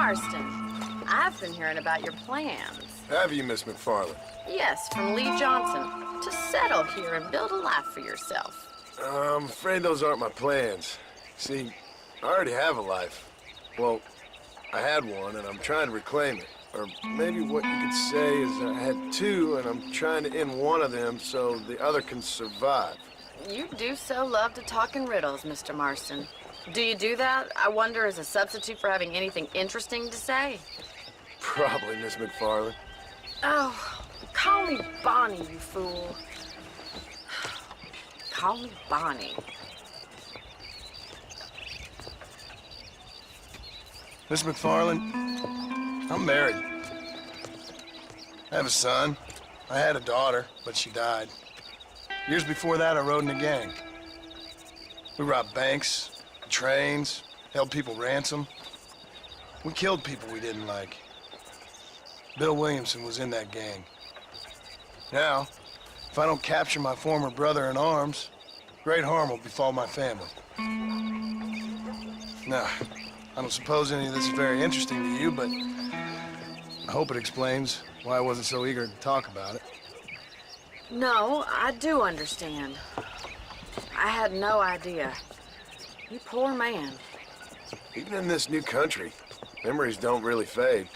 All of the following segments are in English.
Marston, I've been hearing about your plans. Have you, Miss MacFarlane? Yes, from Lee Johnson, to settle here and build a life for yourself. I'm afraid those aren't my plans. See, I already have a life. Well, I had one, and I'm trying to reclaim it. Or maybe what you could say is I had two, and I'm trying to end one of them so the other can survive. You do so love to talk in riddles, Mr. Marston. Do you do that, I wonder, as a substitute for having anything interesting to say? Probably, Miss MacFarlane. Oh, call me Bonnie, you fool. Call me Bonnie. Miss MacFarlane, I'm married. I have a son. I had a daughter, but she died. Years before that, I rode in a gang. We robbed banks, trains, held people ransom. We killed people we didn't like. Bill Williamson was in that gang. Now, if I don't capture my former brother in arms, great harm will befall my family. Now, I don't suppose any of this is very interesting to you, but I hope it explains why I wasn't so eager to talk about it. No, I do understand. I had no idea. You poor man. Even in this new country, memories don't really fade.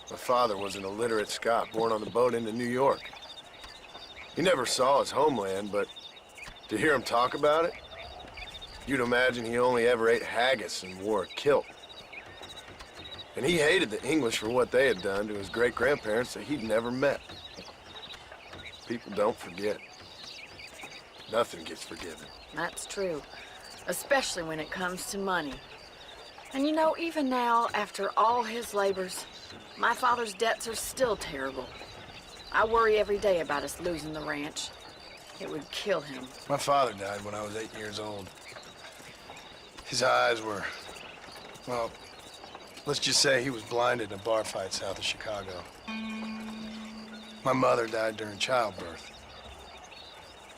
My father was an illiterate Scot born on the boat into New York. He never saw his homeland, but to hear him talk about it, you'd imagine he only ever ate haggis and wore a kilt. And he hated the English for what they had done to his great-grandparents that he'd never met. People don't forget. Nothing gets forgiven. That's true, especially when it comes to money. And you know, even now, after all his labors, my father's debts are still terrible. I worry every day about us losing the ranch. It would kill him. My father died when I was 8 years old. His eyes were, well, let's just say he was blinded in a bar fight south of Chicago. My mother died during childbirth.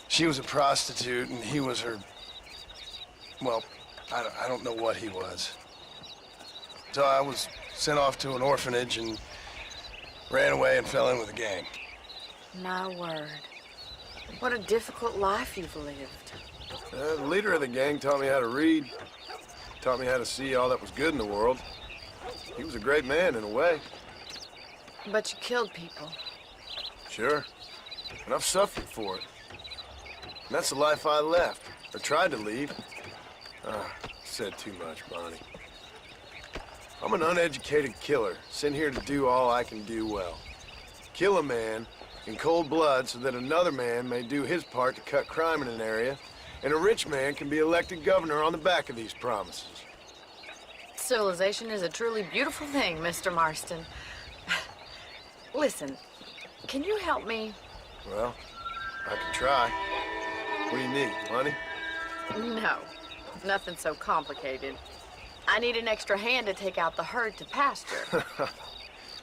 She was a prostitute, and he was her, well, I don't know what he was. So I was sent off to an orphanage and ran away and fell in with a gang. My word. What a difficult life you've lived. The leader of the gang taught me how to read, taught me how to see all that was good in the world. He was a great man in a way. But you killed people. Sure. And I've suffered for it. And that's the life I left, or tried to leave. Said too much, Bonnie. I'm an uneducated killer, sent here to do all I can do well. Kill a man in cold blood so that another man may do his part to cut crime in an area, and a rich man can be elected governor on the back of these promises. Civilization is a truly beautiful thing, Mr. Marston. Listen, can you help me? Well, I can try. What do you need, money? No, nothing so complicated. I need an extra hand to take out the herd to pasture.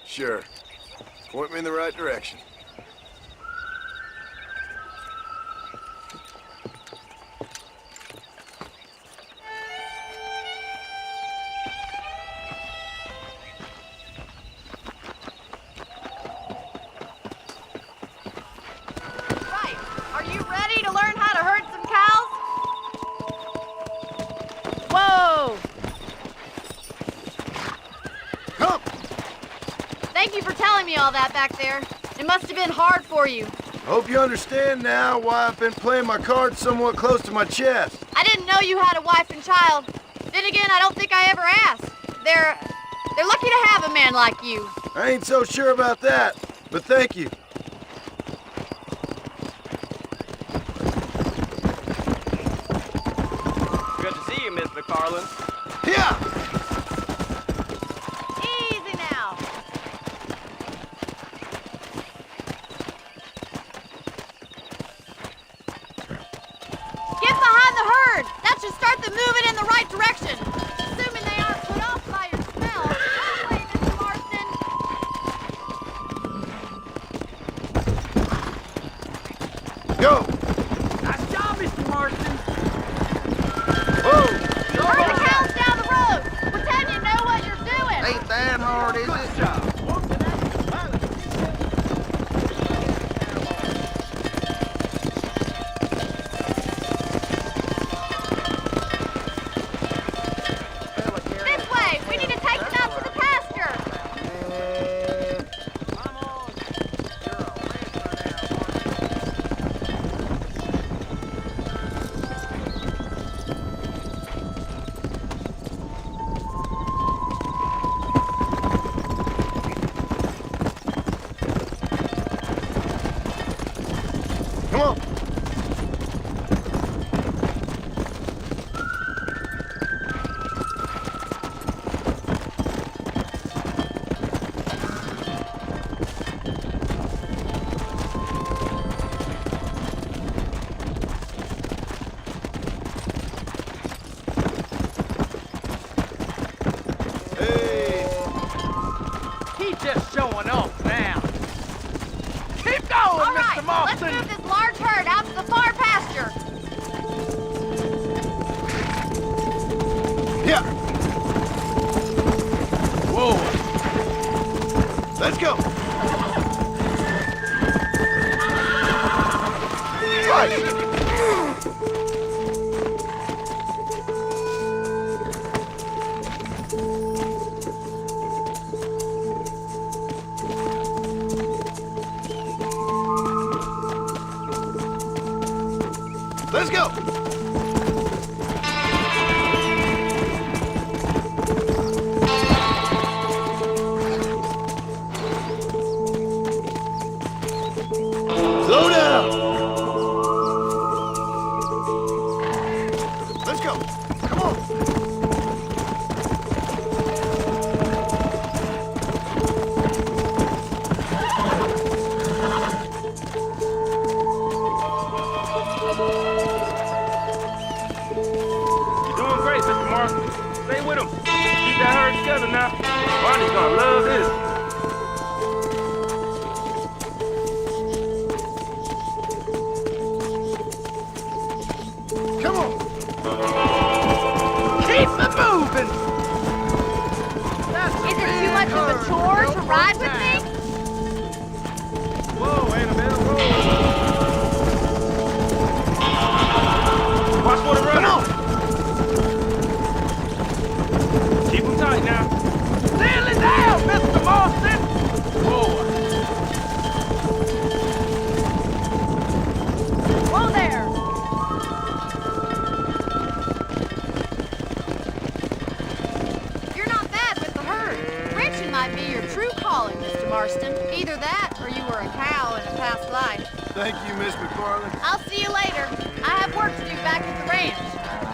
Sure. Point me in the right direction. Right. Are you ready to learn how to herd some cows? Whoa! Come! Thank you for telling me all that back there. It must have been hard for you. I hope you understand now why I've been playing my cards somewhat close to my chest. I didn't know you had a wife and child. Then again, I don't think I ever asked. They're lucky to have a man like you. I ain't so sure about that, but thank you. Good to see you, Miss MacFarlane. Yeah! Easy now. Get behind the herd. That should start them moving in the right direction. Assuming they aren't put off by your smell. That way, Mr. Marston. Go! Nice job, Mr. Marston. Whoa! Herd the cows down the road. Pretend you know what Come on. He's just showing off now. Keep going, All Mr. right, let's Marston. move this large herd out to the far pasture. Yeah. Whoa. Let's go. Right. Let's go. Slow down. Let's go. Come on. You're doing great, Mr. Marston. Stay with him. Keep that herd together now. Bonnie's gonna love this. Come on. Keep it moving. That's Is it too much of a chore to ride with me? Whoa, wait a minute. Whoa. Watch for the runner. Come on. Keep him tight now. Nearly down, Mr. Marston. Whoa. Whoa there. You're not bad with the herd. Ranching might be your true calling, Mr. Marston. Either that or you were a cow in a past life. Thank you, Miss MacFarlane. I'll see you later. I have work to do back at the ranch.